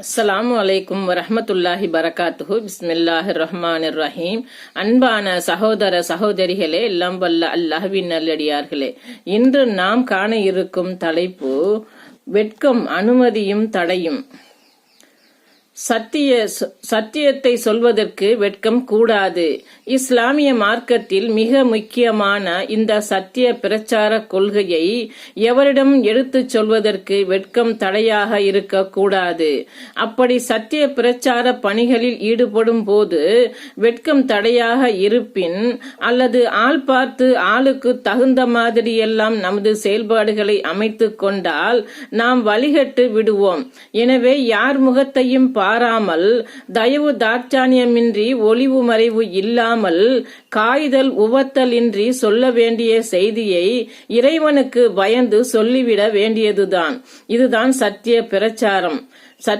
அஸ்ஸலாமு அலைக்கும் வரஹ்மத்துல்லாஹி பரகாத்துஹு. பிஸ்மில்லாஹிர் ரஹ்மானிர் ரஹீம். அன்பான சகோதர சகோதரிகளே, எல்லாம் வல்ல அல்லாஹ்வின் நல்லடியார்களே, இன்று நாம் காண இருக்கும் தலைப்பு வெட்கம், அனுமதியும் தடையும். சத்தியத்தை சொல்வதற்கு வெட்கம் கூடாது. இஸ்லாமிய மார்க்கத்தில் மிக முக்கியமான இந்த சத்திய பிரச்சார கொள்கையை எவரிடம் எடுத்துச் சொல்வதற்கு வெட்கம் தடையாக இருக்கக்கூடாது. அப்படி சத்திய பிரச்சார பணிகளில் ஈடுபடும் போது வெட்கம் தடையாக இருப்பின், அல்லது ஆள் பார்த்து ஆளுக்கு தகுந்த மாதிரியெல்லாம் நமது செயல்பாடுகளை அமைத்து கொண்டால் நாம் வழிகட்டு விடுவோம். எனவே யார் முகத்தையும் பாராமல், தயவு தாட்சாணியமின்றி, ஒளிவு மறைவு இல்லாமல், காய்தல் உவத்தல் இன்றி சொல்ல வேண்டிய செய்தியை இறைவனுக்கு பயந்து சொல்லிவிட வேண்டியதுதான். இதுதான் சத்திய பிரச்சாரம்.